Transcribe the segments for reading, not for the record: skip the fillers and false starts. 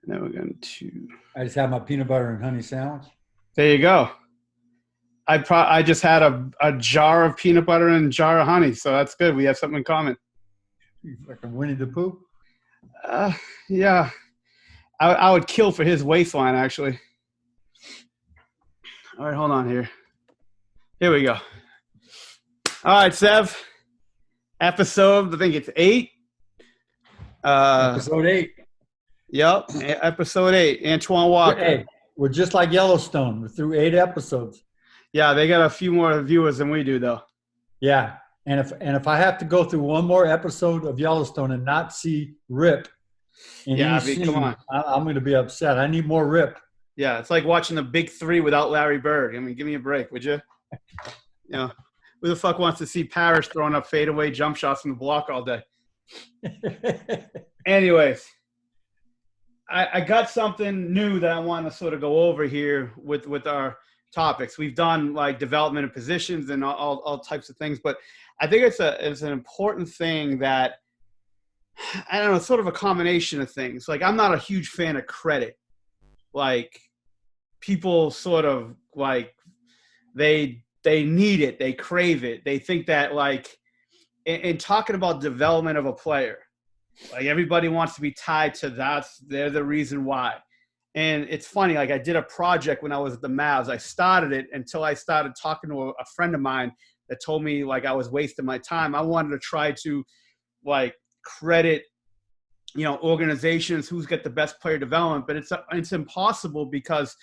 Now we're going to. I just had my peanut butter and honey sandwich. There you go. I just had a jar of peanut butter and a jar of honey, so that's good. We have something in common. You fucking Winnie the Pooh. Yeah. I would kill for his waistline, actually. All right, hold on here. Here we go. All right, Sev. Episode, I think it's 8. Episode 8. Yep, episode 8. Antoine Walker. Hey, we're just like Yellowstone. We're through 8 episodes. Yeah, they got a few more viewers than we do, though. Yeah, and if I have to go through one more episode of Yellowstone and not see Rip, come on, I'm going to be upset. I need more Rip. Yeah, it's like watching the Big Three without Larry Bird. I mean, give me a break, would you? You know, who the fuck wants to see Parrish throwing up fadeaway jump shots from the block all day? Anyways, I got something new that I want to sort of go over here with our topics. We've done like development of positions and all types of things, but I think it's an important thing that, I don't know, sort of a combination of things. Like, I'm not a huge fan of credit. Like, people sort of like they need it, they crave it. They think that, like, in talking about development of a player, like, everybody wants to be tied to that. They're the reason why. And it's funny, like, I did a project when I was at the Mavs. I started it until I started talking to a friend of mine that told me, like, I was wasting my time. I wanted to try to, like, credit, you know, organizations who's got the best player development, but it's impossible because,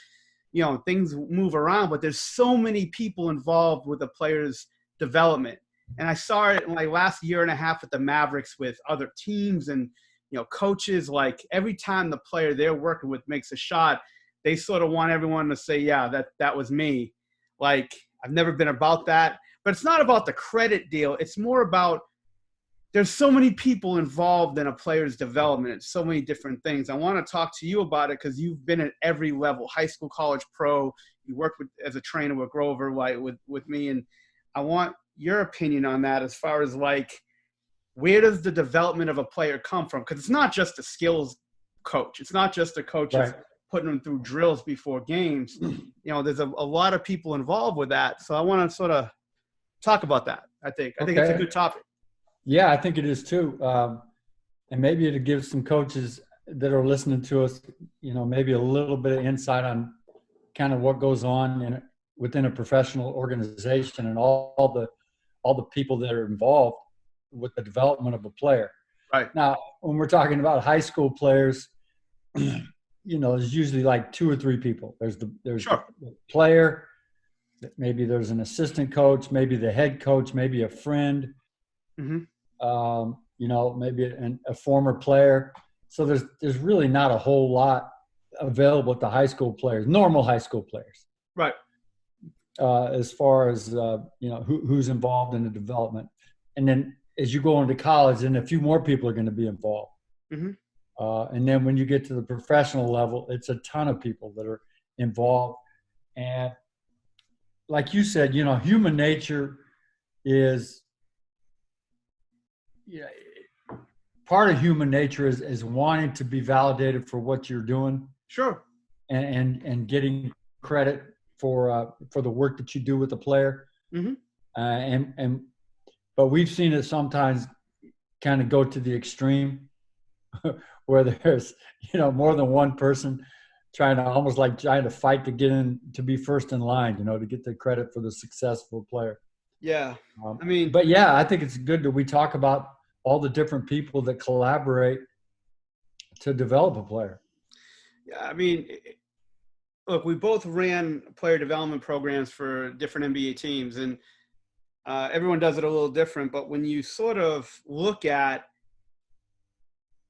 you know, things move around, but there's so many people involved with a player's development. And I saw it in my last year and a half at the Mavericks with other teams and, you know, coaches. Like, every time the player they're working with makes a shot, they sort of want everyone to say, yeah, that was me. Like, I've never been about that. But it's not about the credit deal. It's more about, there's so many people involved in a player's development. It's so many different things. I want to talk to you about it because you've been at every level, high school, college, pro. You worked as a trainer with Grover, like with me. And I want your opinion on that as far as, like, where does the development of a player come from? Because it's not just a skills coach. It's not just a coach Right. putting them through drills before games. You know, there's a lot of people involved with that. So I want to sort of talk about that, I think. I think it's a good topic. Yeah, I think it is too. And maybe it'll give some coaches that are listening to us, you know, maybe a little bit of insight on kind of what goes on within a professional organization and all the people that are involved with the development of a player. Right. Now, when we're talking about high school players, you know, there's usually like 2 or 3 people. There's Sure. the player, maybe there's an assistant coach, maybe the head coach, maybe a friend. Mm-hmm. You know, maybe a former player. So there's really not a whole lot available to high school players, normal high school players. Right. As far as, you know, who's involved in the development. And then as you go into college, then a few more people are going to be involved. Mm-hmm. And then when you get to the professional level, it's a ton of people that are involved. And like you said, you know, human nature is, yeah, part of human nature is wanting to be validated for what you're doing. Sure. And getting credit for the work that you do with the player. Mm-hmm. But we've seen it sometimes kind of go to the extreme where there's, you know, more than one person trying to fight to get in, to be first in line, you know, to get the credit for the successful player. Yeah. I mean, but yeah, I think it's good that we talk about all the different people that collaborate to develop a player. Yeah. I mean, look, we both ran player development programs for different NBA teams, and everyone does it a little different. But when you sort of look at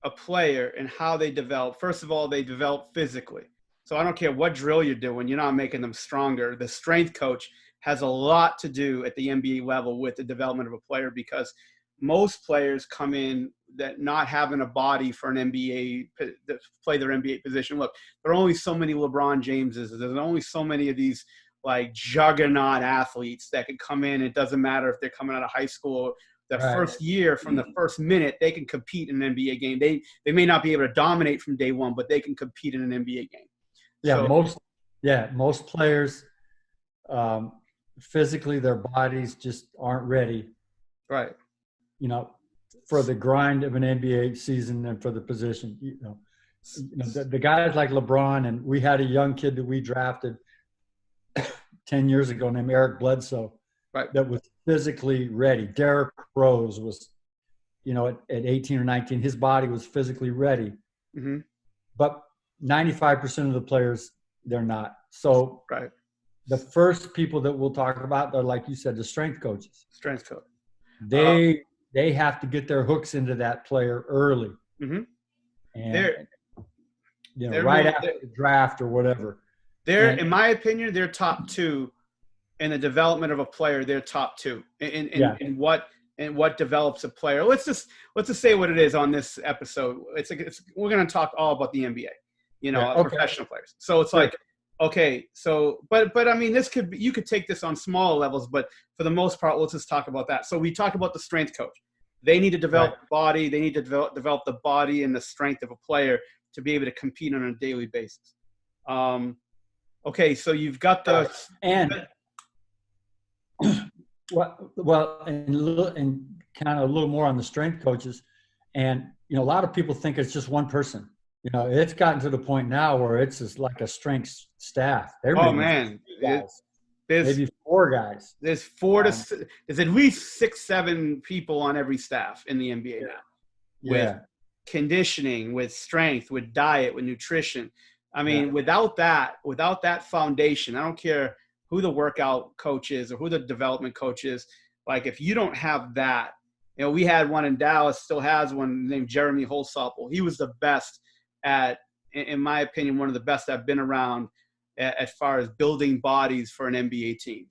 a player and how they develop, first of all, they develop physically. So I don't care what drill you're doing, you're not making them stronger. The strength coach has a lot to do at the NBA level with the development of a player, because most players come in that not having a body for an NBA to play their NBA position. Look, there are only so many LeBron Jameses. There's only so many of these like juggernaut athletes that can come in. It doesn't matter if they're coming out of high school the Right. first year, from the first minute, they can compete in an NBA game. They may not be able to dominate from day one, but they can compete in an NBA game. Yeah, So, most players, physically, their bodies just aren't ready, right. you know, for the grind of an NBA season and for the position. The guys like LeBron, and we had a young kid that we drafted 10 years ago named Eric Bledsoe, Right. that was physically ready. Derrick Rose was, at 18 or 19, his body was physically ready. Mm-hmm. But 95% of the players, they're not. So Right. the first people that we'll talk about are, like you said, the strength coaches. Strength coach. They have to get their hooks into that player early. Mm-hmm. And they're right after the draft or whatever. In my opinion, they're top two in the development of a player. They're top two in what develops a player. Let's just say what it is on this episode. We're going to talk all about the NBA, professional players. So it's like, okay, so but I mean, you could take this on smaller levels, but for the most part, let's just talk about that. So we talk about the strength coach. They need to develop the body. They need to develop the body and the strength of a player to be able to compete on a daily basis. Okay, so you've got the and kind of a little more on the strength coaches, and a lot of people think it's just one person. It's gotten to the point now where it's just like a strength staff. Man, maybe 4 guys. There's there's at least 6-7 people on every staff in the NBA now. With conditioning, with strength, with diet, with nutrition. I mean, without that foundation, I don't care who the workout coach is or who the development coach is. Like, if you don't have that, we had one in Dallas, still has one named Jeremy Holsopple. He was the best in my opinion, one of the best I've been around as far as building bodies for an NBA team,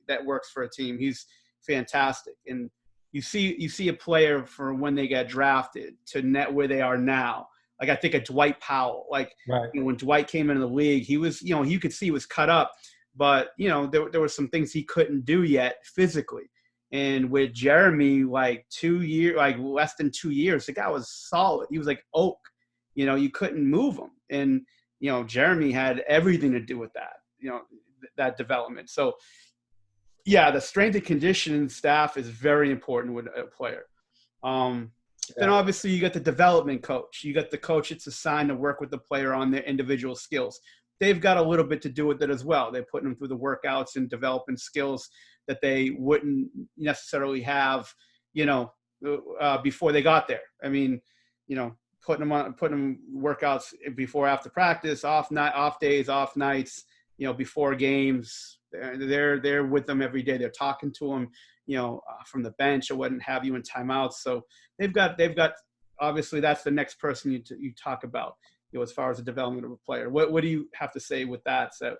that works for a team. He's fantastic. And you see a player for when they get drafted to where they are now. Like, I think of Dwight Powell. Like, when Dwight came into the league, he was, you could see he was cut up, but, there were some things he couldn't do yet physically. And with Jeremy, like less than 2 years, the guy was solid. He was like oak. You couldn't move him. And, Jeremy had everything to do with that, that development. So, the strength and conditioning staff is very important with a player. Then obviously you got the development coach. You got the coach that's assigned to work with the player on their individual skills. They've got a little bit to do with it as well. They're putting them through the workouts and developing skills that they wouldn't necessarily have, before they got there. I mean, putting them workouts before, after practice, off days, off nights, before games. They're with them every day. They're talking to them, from the bench or what have you in timeouts. So they've got obviously that's the next person you talk about, as far as the development of a player. What do you have to say with that? So,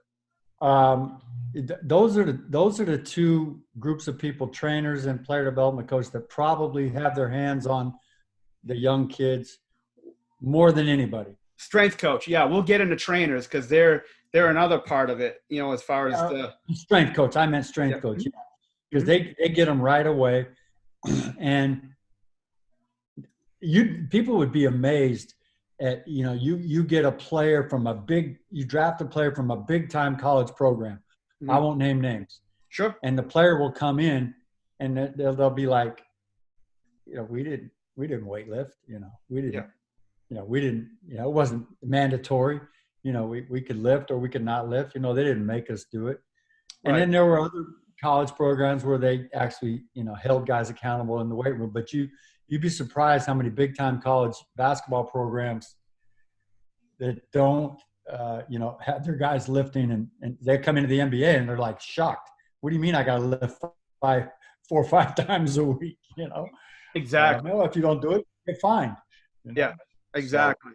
those are the 2 groups of people, trainers and player development coaches, that probably have their hands on the young kids more than anybody. Strength coach. Yeah. We'll get into trainers because they're another part of it, as far as the strength coach. I meant strength coach. Because they get them right away. And people would be amazed at, you get a player from you draft a player from a big time college program. Mm-hmm. I won't name names. Sure. And the player will come in and they'll be like, we didn't weightlift, we didn't, we didn't, it wasn't mandatory. We could lift or we could not lift, they didn't make us do it. And then there were other college programs where they actually, held guys accountable in the weight room. But you'd be surprised how many big time college basketball programs that don't, have their guys lifting, and they come into the NBA and they're like shocked. What do you mean I got to lift 4 or 5 times a week? Exactly. If you don't do it, you're fined. Yeah, exactly.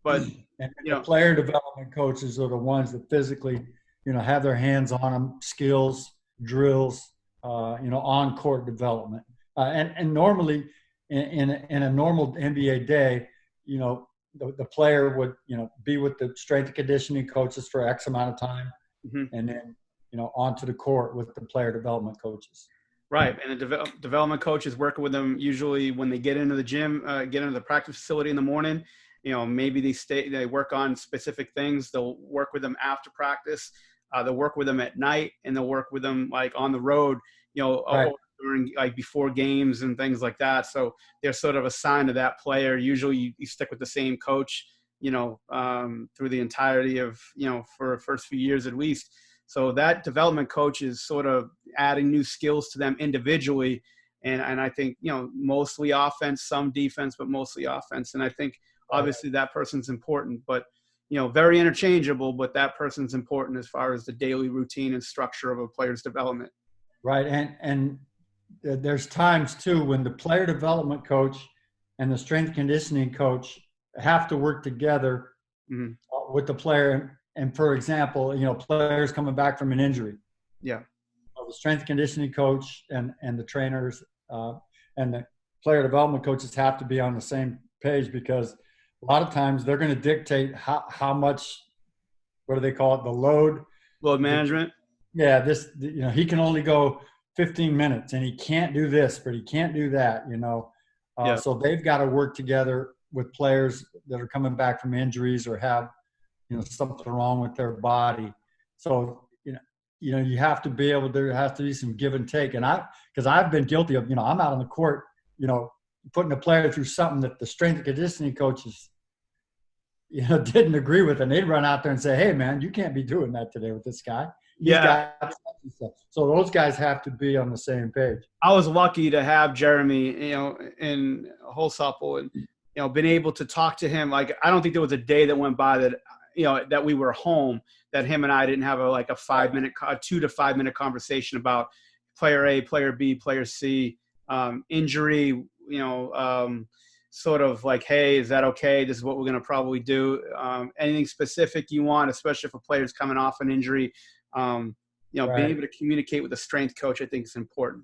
But the player development coaches are the ones that physically, have their hands on them, skills, drills, on court development. And normally in a normal NBA day, the player would, be with the strength and conditioning coaches for X amount of time. Mm-hmm. And then, onto the court with the player development coaches. Right. And the development coach is working with them usually when they get into the gym, get into the practice facility in the morning. Maybe they work on specific things. They'll work with them after practice. They'll work with them at night, and they'll work with them like on the road, Right. during like before games and things like that. So they're sort of assigned to that player. Usually you stick with the same coach, through the entirety of, for the first few years at least. So that development coach is sort of adding new skills to them individually. And I think, mostly offense, some defense, but mostly offense. And I think obviously that person's important, but, very interchangeable, but that person's important as far as the daily routine and structure of a player's development. Right. And there's times too when the player development coach and the strength conditioning coach have to work together with the player. And for example, players coming back from an injury. Yeah. The strength conditioning coach and the trainers and the player development coaches have to be on the same page, because a lot of times they're going to dictate how much, what do they call it? The load management. Yeah. He can only go 15 minutes and he can't do this, but he can't do that, Yeah. So they've got to work together with players that are coming back from injuries or have, something wrong with their body. So, you have to be able, there has to be some give and take. And because I've been guilty of, I'm out on the court, putting a player through something that the strength and conditioning coaches, didn't agree with. And they'd run out there and say, hey man, you can't be doing that today with this guy. So those guys have to be on the same page. I was lucky to have Jeremy, in Holsapple and, been able to talk to him. Like, I don't think there was a day that went by that, that we were home, that him and I didn't have a 2 to 5 minute conversation about player A, player B, player C, injury, sort of like, hey, is that okay? This is what we're going to probably do. Anything specific you want, especially for players coming off an injury, being able to communicate with a strength coach, I think is important.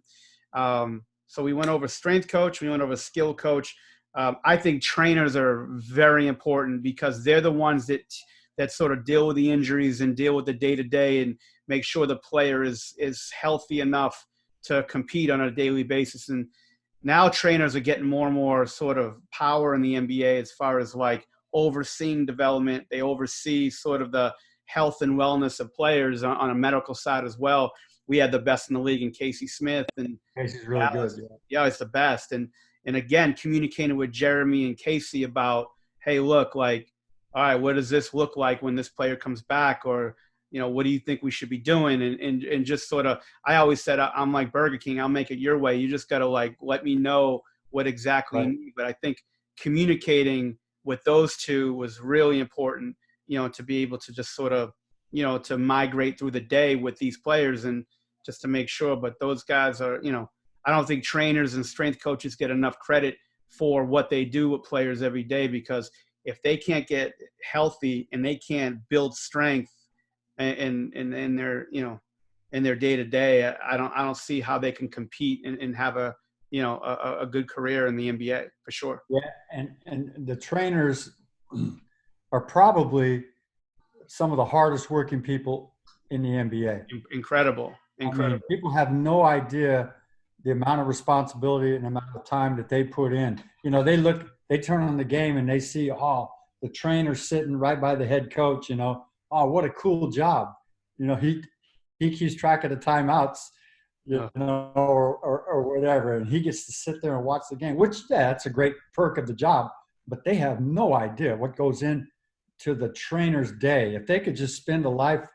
So we went over strength coach, we went over skill coach. I think trainers are very important, because they're the ones that sort of deal with the injuries and deal with the day-to-day and make sure the player is healthy enough to compete on a daily basis. And now trainers are getting more and more sort of power in the NBA as far as like overseeing development. They oversee sort of the health and wellness of players on a medical side as well. We had the best in the league in Casey Smith, and Casey's really good. Yeah, it's the best. And again, communicating with Jeremy and Casey about, hey, look, like, all right, what does this look like when this player comes back? Or, what do you think we should be doing? And just sort of, I always said, I'm like Burger King, I'll make it your way. You just got to let me know what exactly you need. But I think communicating with those two was really important, to be able to just sort of, to migrate through the day with these players and just to make sure. But those guys are, I don't think trainers and strength coaches get enough credit for what they do with players every day, because if they can't get healthy and they can't build strength in their, in their day to day, I don't see how they can compete and have a good career in the NBA for sure. Yeah. And the trainers are probably some of the hardest working people in the NBA. Incredible. I mean, people have no idea the amount of responsibility and the amount of time that they put in. They turn on the game and they see, the trainer's sitting right by the head coach, what a cool job. He keeps track of the timeouts, or whatever. And he gets to sit there and watch the game, which that's a great perk of the job, but they have no idea what goes into the trainer's day. If they could just spend a life,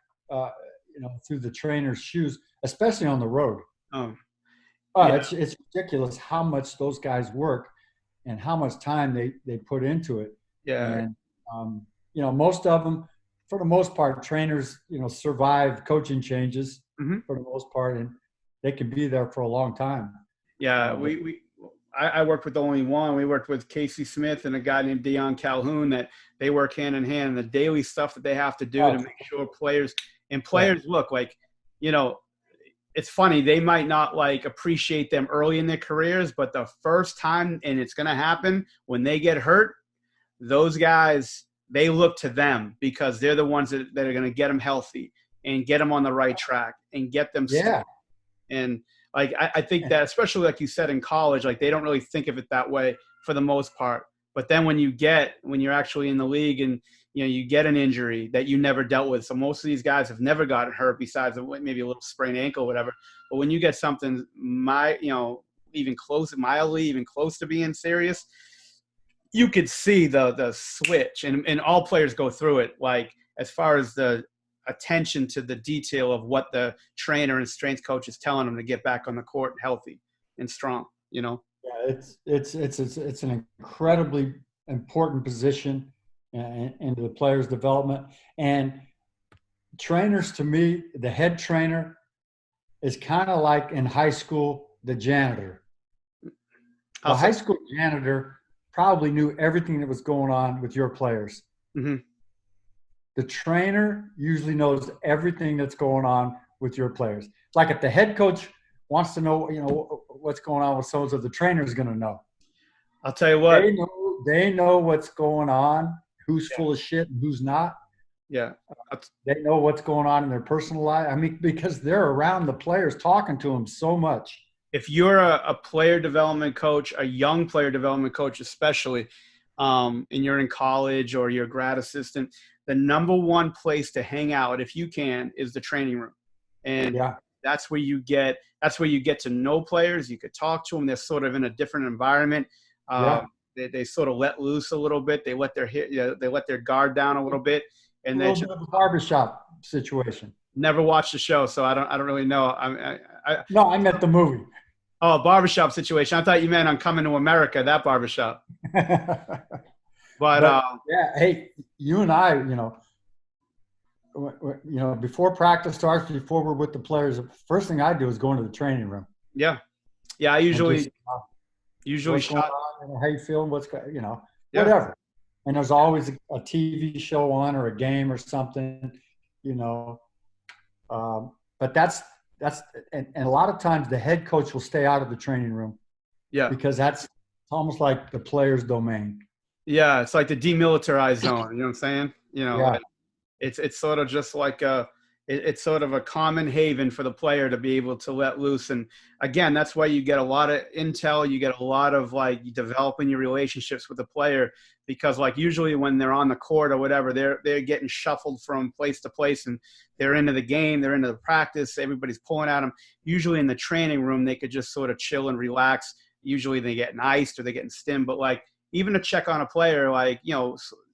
through the trainer's shoes, especially on the road. It's ridiculous how much those guys work and how much time they put into it. Yeah. And, most of them, for the most part, trainers, survive coaching changes for the most part, and they can be there for a long time. Yeah. I worked with only one. We worked with Casey Smith and a guy named Deion Calhoun, that they work hand in hand, and the daily stuff that they have to do to make sure players look like, it's funny, they might not appreciate them early in their careers, but the first time, and it's going to happen when they get hurt, those guys, they look to them, because they're the ones that are going to get them healthy and get them on the right track and get them. Yeah. And Like, I think that, especially like you said in college, like they don't really think of it that way for the most part. But then when you're actually in the league and, you get an injury that you never dealt with. So most of these guys have never gotten hurt besides maybe a little sprained ankle, or whatever. But when you get something, even mildly, even close to being serious, you could see the switch, and all players go through it. Like, as far as the attention to the detail of what the trainer and strength coach is telling them to get back on the court healthy and strong. Yeah, it's an incredibly important position in the player's development. And trainers, to me, the head trainer is kind of like in high school, the janitor. The high school janitor probably knew everything that was going on with your players. Mm-hmm. The trainer usually knows everything that's going on with your players. Like if the head coach wants to know, what's going on with so-and-so, the trainer is going to know. I'll tell you what. They know what's going on, who's full of shit and who's not. Yeah. They know what's going on in their personal life. I mean, because they're around the players, talking to them so much. If you're a player development coach, a young player development coach especially, and you're in college or you're a grad assistant, the number one place to hang out, if you can, is the training room. And that's where you get to know players. You could talk to them. They're sort of in a different environment. They sort of let loose a little bit. They let their guard down a little bit. And a little bit of a barbershop situation. Never watched the show, so I don't really know. No, I meant the movie. Oh, barbershop situation. I thought you meant on Coming to America, that barbershop. But hey, you and I, before practice starts, before we're with the players, the first thing I do is go into the training room. Yeah. I usually shot. How you feeling? Whatever. And there's always a TV show on or a game or something, but that's and a lot of times the head coach will stay out of the training room. Yeah. Because it's almost like the player's domain. Yeah. It's like the demilitarized zone. You know what I'm saying? It's sort of just like it's sort of a common haven for the player to be able to let loose. And again, that's why you get a lot of intel. You get a lot of developing your relationships with the player, because usually when they're on the court or whatever, they're getting shuffled from place to place, and they're into the game, they're into the practice, everybody's pulling at them. Usually in the training room, they could just sort of chill and relax. Usually they get iced or they getting stimmed, but even to check on a player,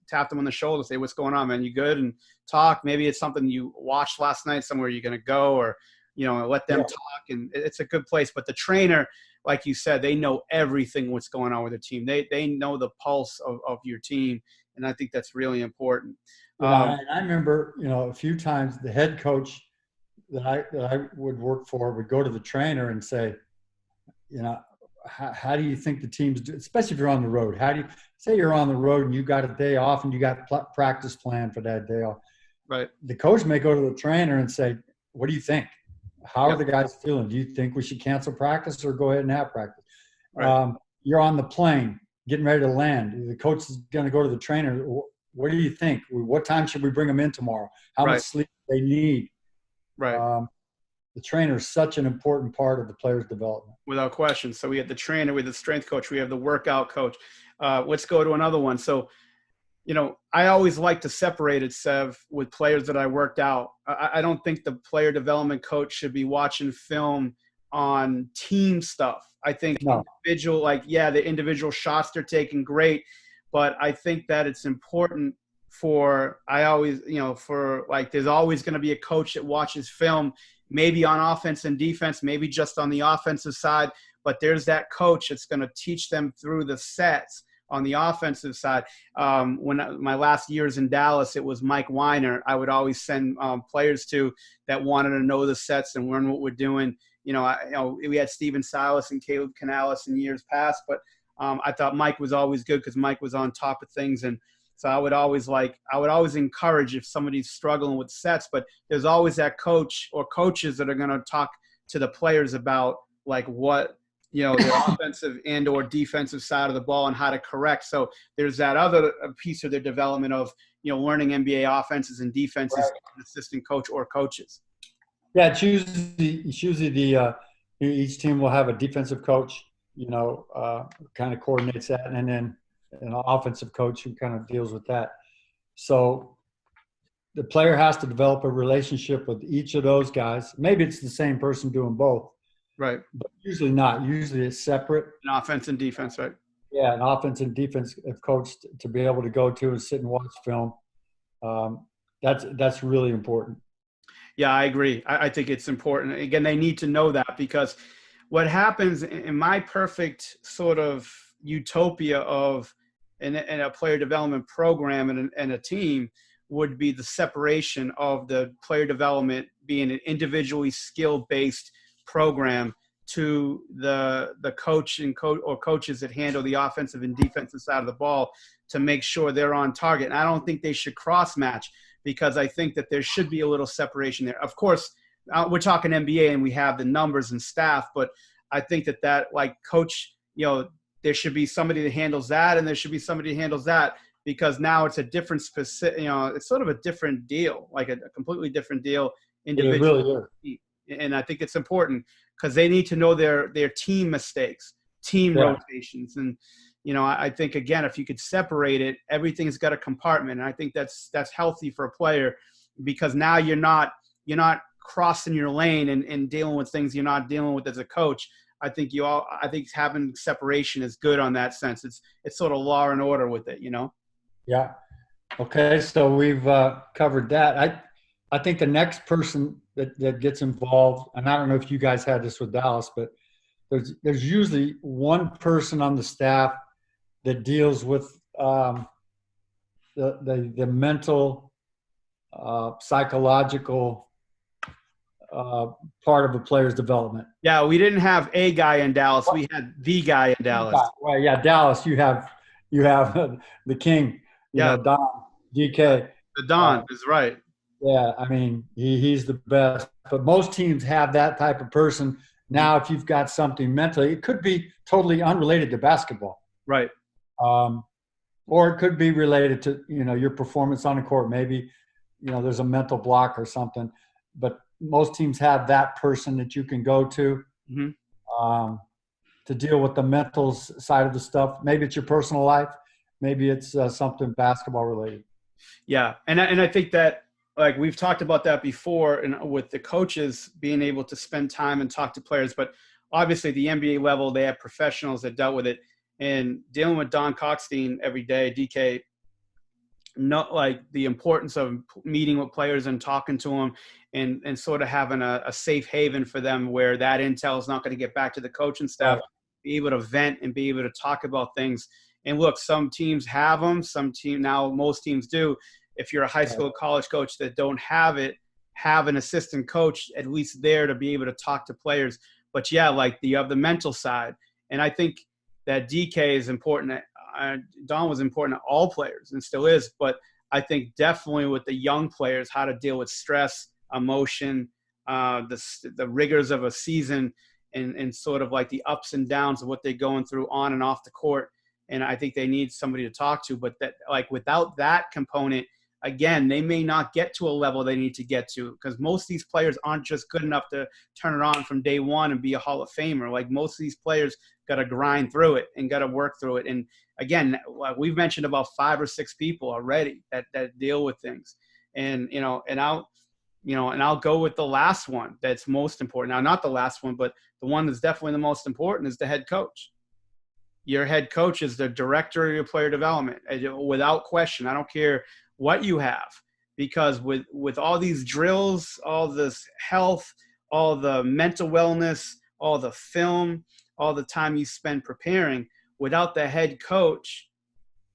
tap them on the shoulder, say, what's going on, man? You good? And talk. Maybe it's something you watched last night, somewhere you're going to go, or, let them talk. And it's a good place. But the trainer, like you said, they know everything what's going on with their team. They know the pulse of your team. And I think that's really important. And I remember, a few times the head coach that I would work for would go to the trainer and say, how do you think the team's doing, especially if you're on the road? How do you say you're on the road and you got a day off and you got practice planned for that day off? Right. The coach may go to the trainer and say, what do you think? How are the guys feeling? Do you think we should cancel practice or go ahead and have practice? Right. You're on the plane, getting ready to land. The coach is going to go to the trainer. What do you think? What time should we bring them in tomorrow? How much sleep do they need? Right. The trainer is such an important part of the player's development. Without question. So we have the trainer, we have the strength coach, we have the workout coach. Let's go to another one. So, I always like to separate it, Sev, with players that I worked out. I don't think the player development coach should be watching film on team stuff. I think individual, the individual shots they're taking, great. But I think that it's important there's always going to be a coach that watches film, maybe on offense and defense, maybe just on the offensive side, but there's that coach that's going to teach them through the sets on the offensive side. My last years in Dallas, it was Mike Weiner. I would always send players to that wanted to know the sets and learn what we're doing. We had Steven Silas and Caleb Canales in years past, but I thought Mike was always good because Mike was on top of things. And so I would always encourage if somebody's struggling with sets, but there's always that coach or coaches that are going to talk to the players about what, the offensive and or defensive side of the ball and how to correct. So there's that other piece of their development of, learning NBA offenses and defenses, right. Assistant coach or coaches. Yeah, it's usually Each team will have a defensive coach, kind of coordinates that, and then an offensive coach who kind of deals with that. So the player has to develop a relationship with each of those guys. Maybe it's the same person doing both, Right. but usually not. Usually it's separate. An offense and defense, right? Yeah, an offense and defense coach to be able to go to and sit and watch film. That's really important. Yeah, I agree. I think it's important. Again, they need to know that, because what happens in my perfect sort of utopia of in a player development program and a team would be the separation of the player development being an individually skill-based program to the coach and or coaches that handle the offensive and defensive side of the ball to make sure they're on target. And I don't think they should cross match, because I think that there should be a little separation there. Of course, we're talking NBA and we have the numbers and staff, but I think that like coach, there should be somebody that handles that, and there should be somebody that handles that, because now it's a different specific, it's sort of a different deal, like a completely different deal individually. It really is. And I think it's important because they need to know their team mistakes, team rotations. And, I think, again, if you could separate it, everything's got a compartment. And I think that's healthy for a player, because now you're not crossing your lane and dealing with things you're not dealing with as a coach. I think having separation is good on that sense. It's sort of law and order with it, Yeah. Okay. So we've covered that. I think the next person that gets involved, and I don't know if you guys had this with Dallas, but there's usually one person on the staff that deals with the mental, psychological part of a player's development. Yeah, we didn't have a guy in Dallas. We had the guy in Dallas. Well, yeah, Dallas. You have the king. Don DK. The Don is right. Yeah, I mean he's the best. But most teams have that type of person. Now, if you've got something mentally, it could be totally unrelated to basketball. Right. Or it could be related to, your performance on the court. Maybe, there's a mental block or something. But most teams have that person that you can go to to deal with the mental side of the stuff. Maybe it's your personal life. Maybe it's something basketball related. Yeah. And I think that, like, we've talked about that before, and with the coaches being able to spend time and talk to players. But obviously the NBA level, they have professionals that dealt with it. And dealing with Don Cockstein every day, DK, not like the importance of meeting with players and talking to them and sort of having a safe haven for them where that intel is not going to get back to the coaching staff, be able to vent and be able to talk about things. And look, some teams have them. Most teams do. If you're a high school, college coach that don't have it, have an assistant coach at least there to be able to talk to players. But yeah, like you have the mental side. And I think that DK is important. Don was important to all players and still is. But I think definitely with the young players, how to deal with stress, emotion, the rigors of a season, and sort of like the ups and downs of what they're going through on and off the court. And I think they need somebody to talk to. But that, like, without that component, again, they may not get to a level they need to get to, because most of these players aren't just good enough to turn it on from day one and be a Hall of Famer. Like, most of these players got to grind through it and got to work through it. And again, we've mentioned about 5 or 6 people already that deal with things. And, I'll go with the last one that's most important. Now, not the last one, but the one that's definitely the most important is the head coach. Your head coach is the director of your player development, without question. I don't care what you have, because with all these drills, all this health, all the mental wellness, all the film, all the time you spend preparing, without the head coach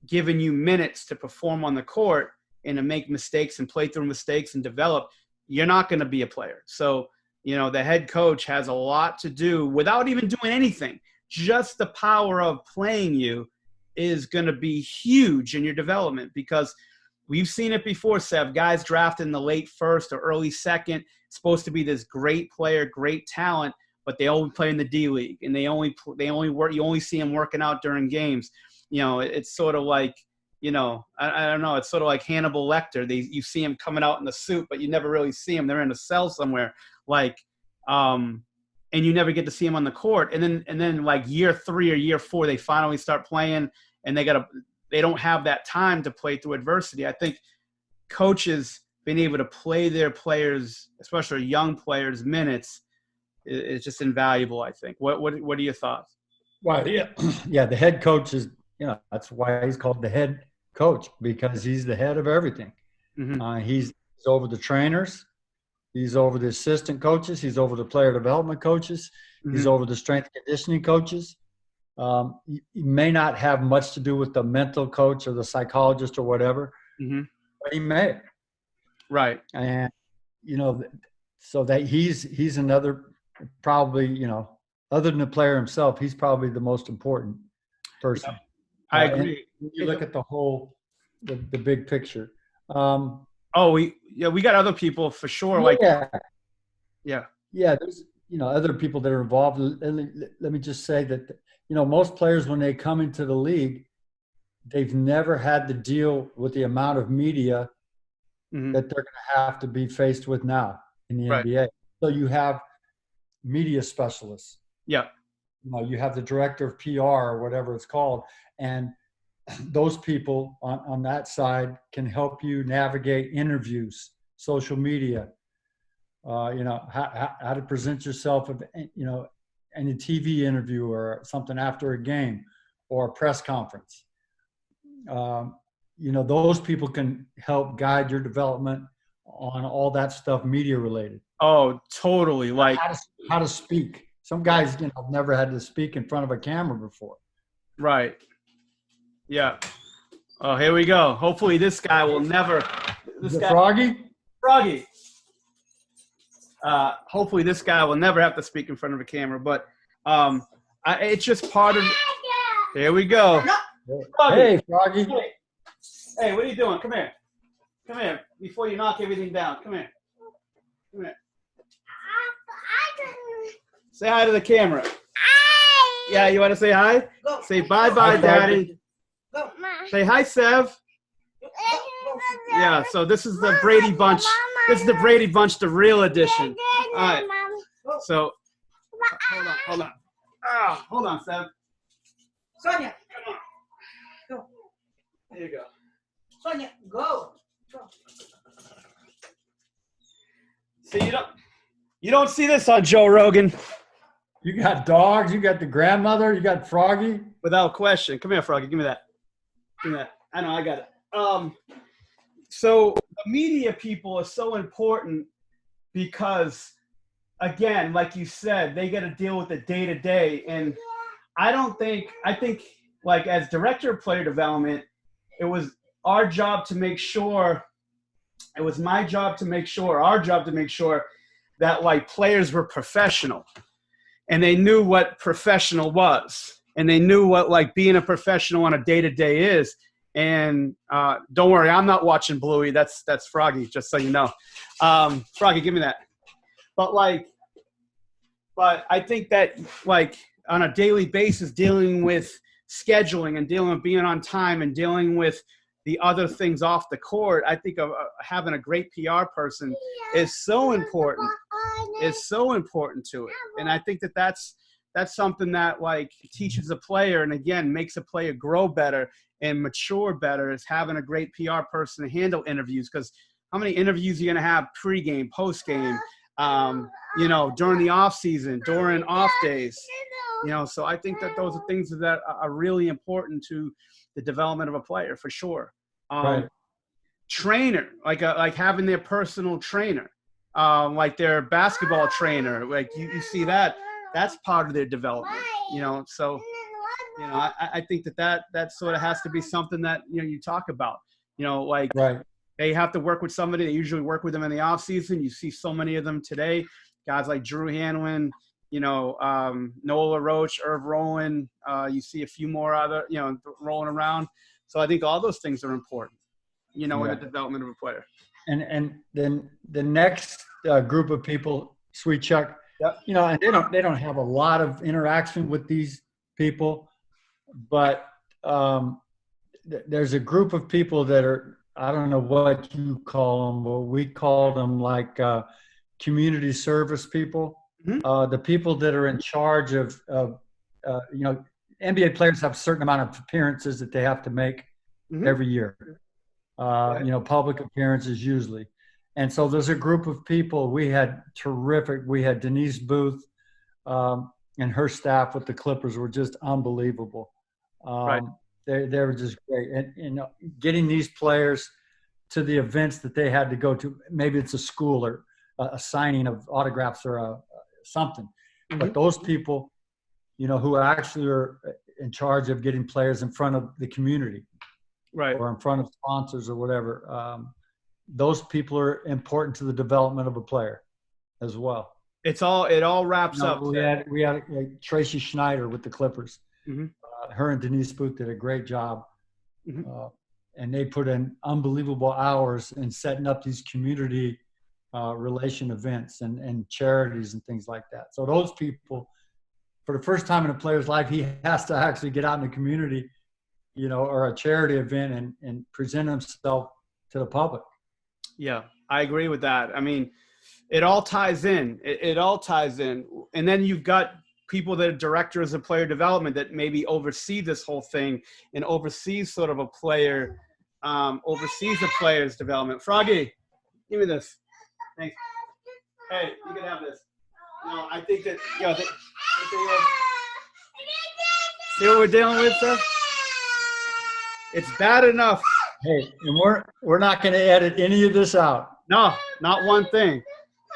giving you minutes to perform on the court and to make mistakes and play through mistakes and develop, you're not going to be a player. So, the head coach has a lot to do without even doing anything. Just the power of playing you is going to be huge in your development, because we've seen it before, Sev. Guys drafted in the late first or early second, supposed to be this great player, great talent, but they only play in the D League, and they only work. You only see them working out during games. It's sort of like, I don't know. It's sort of like Hannibal Lecter. You see him coming out in the suit, but you never really see him. They're in a cell somewhere. and you never get to see them on the court. And then like year 3 or year 4, they finally start playing, and they don't have that time to play through adversity. I think coaches being able to play their players, especially young players, minutes is just invaluable, I think. What are your thoughts? Well, yeah, yeah. The head coach is, that's why he's called the head coach, because he's the head of everything. Mm-hmm. He's over the trainers, he's over the assistant coaches, he's over the player development coaches, Mm-hmm. he's over the strength and conditioning coaches. He may not have much to do with the mental coach or the psychologist or whatever, Mm-hmm. but he may. Right. And so that he's another, probably, other than the player himself, he's probably the most important person. Yep. I agree. When you look at the big picture. We got other people for sure. Yeah. There's other people that are involved. Let me just say that most players, when they come into the league, they've never had to deal with the amount of media Mm-hmm. that they're going to have to be faced with now in the Right. NBA. So you have media specialists. Yeah. You have the director of PR or whatever it's called, and those people on that side can help you navigate interviews, social media, how to present yourself, in a TV interview or something after a game or a press conference. Those people can help guide your development on all that stuff, media related. Oh, totally. Like how to speak. Some guys, have never had to speak in front of a camera before. Right. Yeah. Oh, here we go. Hopefully this guy will never. Froggy? Froggy. Hopefully this guy will never have to speak in front of a camera, but it's just part of. Here we go. Froggy. Hey, Froggy. Hey, what are you doing? Come here. Come here. Before you knock everything down. Come here. Come here. Say hi to the camera. Yeah, you want to say hi? Go. Say bye-bye, Daddy. Go. Say hi, Sev. Yeah, so this is the Brady Bunch. This is the Brady Bunch, the real edition. All right. So, hold on. Hold on, Sev. Sonia, Come on. go. There you go. Sonia, go. See, you don't see this on Joe Rogan. You got dogs. You got the grandmother. You got Froggy. Without question. Come here, Froggy. Give me that. Give me that. I know, I got it. So the media people are so important because, again, like you said, they got to deal with the day-to-day. And I think like as director of player development, it was our job to make sure, our job to make sure that like players were professional and they knew what professional was and they knew what like being a professional on a day-to-day is. And don't worry, I'm not watching Bluey. That's Froggy, just so you know. Froggy, give me that. But I think that like on a daily basis, dealing with scheduling and dealing with being on time and dealing with the other things off the court, I think having a great PR person is so important. Is so important to it. And I think that's something that like teaches a player and again makes a player grow better and mature better, is having a great PR person to handle interviews. Because how many interviews are you going to have pregame, postgame, during the off season, during off days, so I think that those are things that are really important to the development of a player for sure. Right. Trainer, like having their personal trainer, like their basketball trainer, like you see that's part of their development, so I think that sort of has to be something that you talk about, Right. They have to work with somebody. They usually work with them in the off season. You see so many of them today, guys like Drew Hanwin, Nola Roach, Irv Rowan. You see a few more other, rolling around. So I think all those things are important, in the development of a player. And then the next group of people, Sweet Chuck, Yep. and they don't have a lot of interaction with these people, but there's a group of people that are, I don't know what you call them, but we call them like community service people. The people that are in charge of NBA players have a certain amount of appearances that they have to make every year. Public appearances usually. And so there's a group of people. We had Denise Booth and her staff with the Clippers were just unbelievable. Right. They were just great. And getting these players to the events that they had to go to, maybe it's a school or a signing of autographs or something. But those people, who actually are in charge of getting players in front of the community, right, or in front of sponsors or whatever, those people are important to the development of a player as well. It all wraps up. We had Tracy Schneider with the Clippers. Her and Denise Booth did a great job. And they put in unbelievable hours in setting up these community relation events and charities and things like that. So those people, for the first time in a player's life, he has to actually get out in the community, or a charity event and present himself to the public. Yeah, I agree with that. I mean, it all ties in. It all ties in. And then you've got people that are directors of player development that maybe oversee this whole thing and oversees sort of a player, oversees a player's development. Froggy, give me this. Thanks. Hey, you can have this. No, I think that, see what we're dealing with, sir? It's bad enough. Hey, and we're not going to edit any of this out. No, not one thing.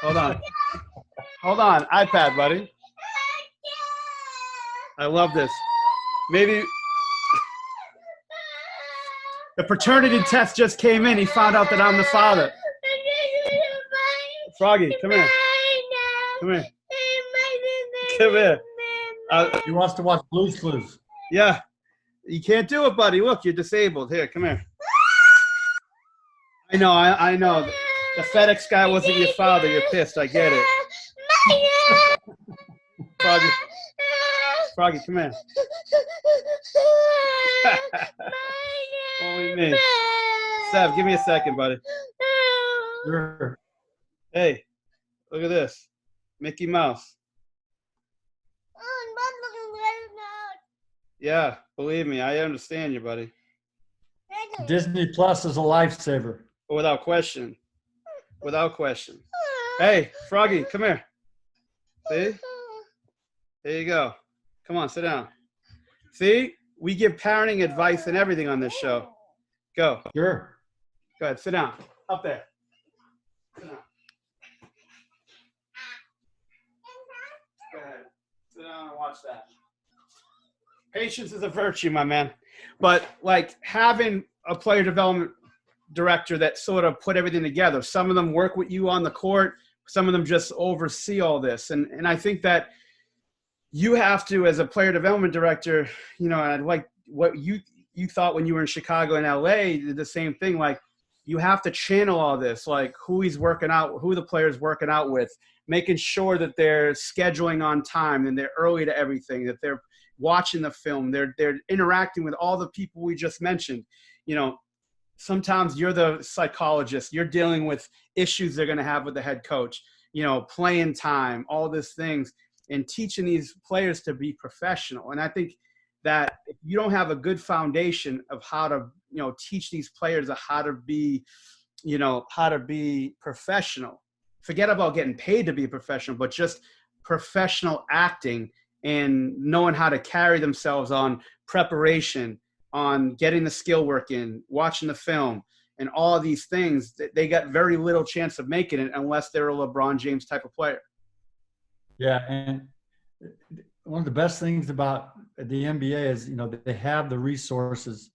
Hold on. Hold on. iPad, buddy. I love this. Maybe the paternity test just came in. He found out that I'm the father. Froggy, come here. Come here. Come here. He wants to watch Blue's Clues. Yeah. You can't do it, buddy. Look, you're disabled. Here, come here. I know. The FedEx guy wasn't your father. You're pissed. I get it. Froggy, come here. Only me. Sev, give me a second, buddy. Sure. Hey, look at this. Mickey Mouse. Yeah, believe me, I understand you, buddy. Disney Plus is a lifesaver. Without question. Without question. Hey, Froggy, come here. See? There you go. Come on, sit down. See? We give parenting advice and everything on this show. Go. Sure. Go ahead, sit down. Up there. Sit down. Go ahead. Sit down and watch that. Patience is a virtue, my man. But like having a player development director that sort of put everything together. Some of them work with you on the court. Some of them just oversee all this. And I think that you have to, as a player development director, and I'd like what you thought when you were in Chicago and LA, did the same thing. Like you have to channel all this, like who he's working out, who the player's working out with, making sure that they're scheduling on time and they're early to everything, that they're watching the film, they're interacting with all the people we just mentioned. Sometimes you're the psychologist, you're dealing with issues they're going to have with the head coach, playing time, all these things, and teaching these players to be professional. And I think that if you don't have a good foundation of how to, teach these players how to be professional, forget about getting paid to be a professional, but just professional acting and knowing how to carry themselves on preparation, on getting the skill work in, watching the film, and all of these things, they got very little chance of making it unless they're a LeBron James type of player. Yeah, and one of the best things about the NBA is, they have the resources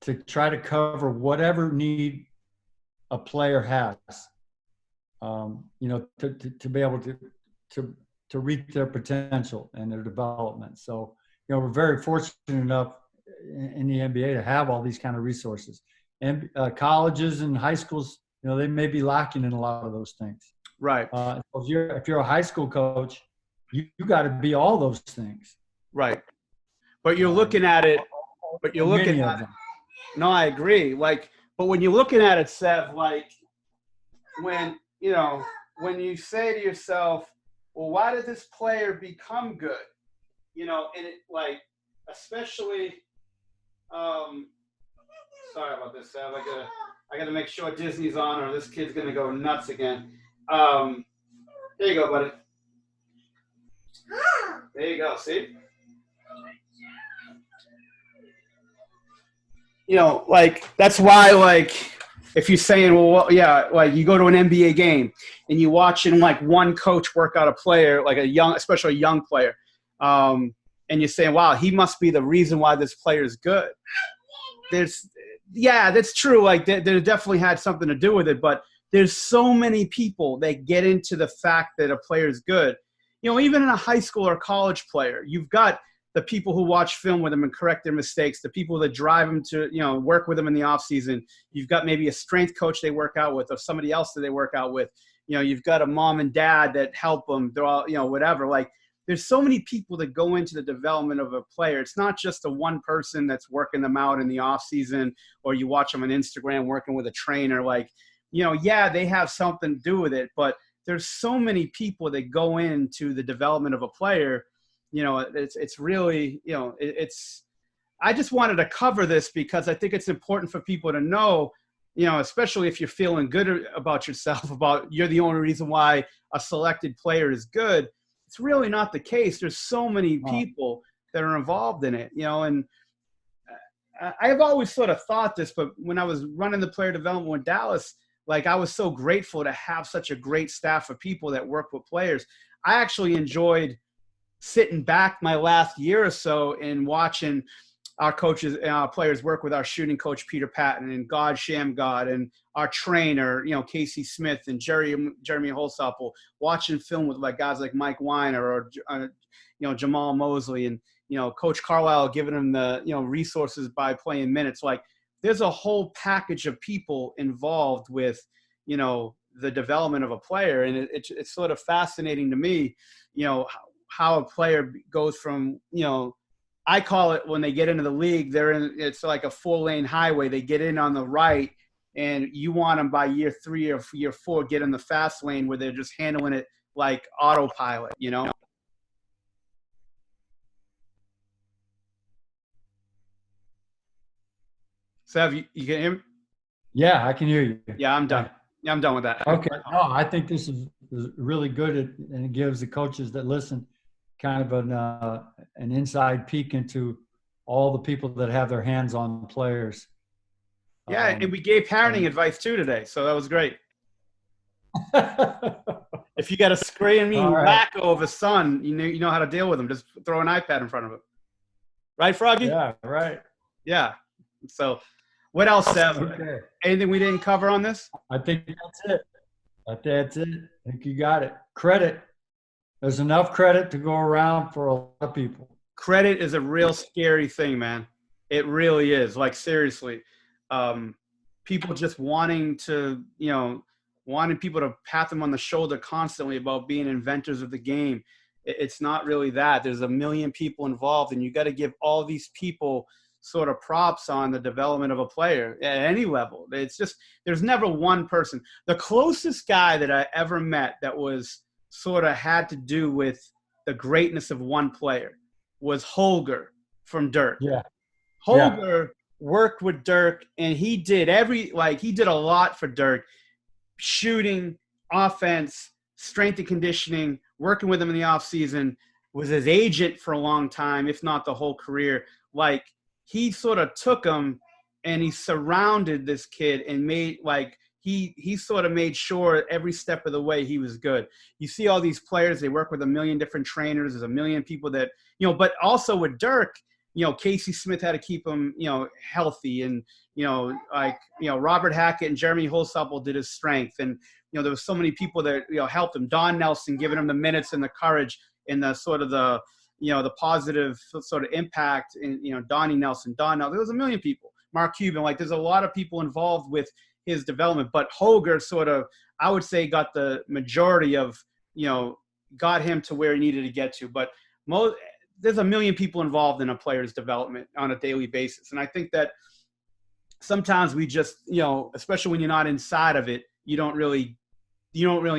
to try to cover whatever need a player has, to be able to reach their potential and their development. So, we're very fortunate enough in the NBA to have all these kind of resources. And colleges and high schools, they may be lacking in a lot of those things. Right. If you're a high school coach, you got to be all those things. Right. But you're looking at it. But you're looking at it. No, I agree. But when you're looking at it, Seth, when you say to yourself, well, why did this player become good? You know, and it like, especially, sorry about this, Sav. I gotta make sure Disney's on, or this kid's gonna go nuts again. There you go, buddy. There you go. See? You know, like, that's why, like, if you're saying, well, yeah, like, you go to an NBA game and you watching, like, one coach work out a player, like especially a young player, and you're saying, wow, he must be the reason why this player is good. Yeah, that's true. Like, they definitely had something to do with it, but there's so many people that get into the fact that a player is good. You know, even in a high school or college player, you've got the people who watch film with them and correct their mistakes, the people that drive them to, you know, work with them in the off season. You've got maybe a strength coach they work out with, or somebody else that they work out with. You know, you've got a mom and dad that help them. They're all, you know, whatever. Like, there's so many people that go into the development of a player. It's not just the one person that's working them out in the off season, or you watch them on Instagram working with a trainer. Like, you know, yeah, they have something to do with it, but there's so many people that go into the development of a player. You know, it's really, you know, I just wanted to cover this because I think it's important for people to know, you know, especially if you're feeling good about yourself, about you're the only reason why a selected player is good. It's really not the case. There's so many people that are involved in it, you know, and I have always sort of thought this, but when I was running the player development with Dallas, like, I was so grateful to have such a great staff of people that work with players. I actually enjoyed sitting back my last year or so and watching our coaches and our players work with our shooting coach, Peter Patton, and God Shamgod, and our trainer, you know, Casey Smith and Jeremy Holsapple, watching film with like guys like Mike Weiner or, you know, Jamal Mosley, and, you know, Coach Carlisle giving them the, you know, resources by playing minutes. Like, there's a whole package of people involved with, you know, the development of a player. And it's sort of fascinating to me, you know, how a player goes from, you know, I call it, when they get into the league, it's like a 4-lane highway. They get in on the right, and you want them by year 3 or year 4, get in the fast lane where they're just handling it like autopilot, you know? Sev, you can hear me? Yeah, I can hear you. Yeah, I'm done. Yeah, I'm done with that. Okay. No, I think this is really good, and it gives the coaches that listen kind of an inside peek into all the people that have their hands on players. Yeah, and we gave parenting advice too today, so that was great. If you got a screaming wacko of a son, you know how to deal with him. Just throw an iPad in front of him. Right, Froggy? Yeah, right. Yeah. So what else, Seth? Okay. Anything we didn't cover on this? I think that's it. That's it. I think you got it. Credit. There's enough credit to go around for a lot of people. Credit is a real scary thing, man. It really is. Like, seriously. People just wanting to, you know, wanting people to pat them on the shoulder constantly about being inventors of the game. It's not really that. There's a million people involved, and you got to give all these people sort of props on the development of a player at any level. It's just, there's never one person. The closest guy that I ever met that was sort of had to do with the greatness of one player was Holger from Dirk. Yeah. Holger worked with Dirk, and he did a lot for Dirk. Shooting, offense, strength and conditioning, working with him in the off season, was his agent for a long time, if not the whole career. Like, he sort of took him and he surrounded this kid and made, like, he sort of made sure every step of the way he was good. You see all these players, they work with a million different trainers. There's a million people that, you know, but also with Dirk, you know, Casey Smith had to keep him, you know, healthy. And, you know, like, you know, Robert Hackett and Jeremy Holsapple did his strength. And, you know, there was so many people that, you know, helped him. Don Nelson giving him the minutes and the courage and the sort of the, you know, the positive sort of impact. And, you know, Donnie Nelson, there was a million people. Mark Cuban, like, there's a lot of people involved with his development. But Holger sort of, I would say, got the majority of, you know, got him to where he needed to get to. But there's a million people involved in a player's development on a daily basis. And I think that sometimes we just, you know, especially when you're not inside of it, you don't really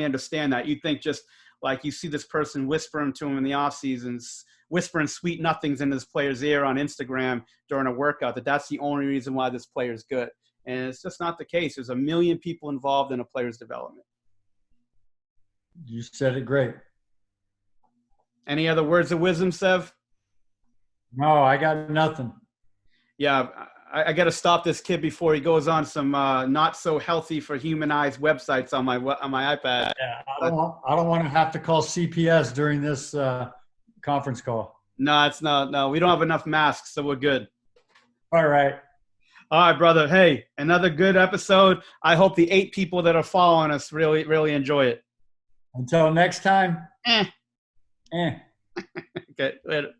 understand that. You think just like you see this person whispering to him in the off seasons, whispering sweet nothings in this player's ear on Instagram during a workout, that's the only reason why this player is good. And it's just not the case. There's a million people involved in a player's development. You said it great. Any other words of wisdom, Sev? No, I got nothing. Yeah, I got to stop this kid before he goes on some not so healthy for human eyes websites on my iPad. Yeah, I don't want to have to call CPS during this conference call. No, it's not. No, we don't have enough masks, so we're good. All right. All right, brother. Hey, another good episode. I hope the 8 people that are following us really, really enjoy it. Until next time. Eh. Eh. Okay, later.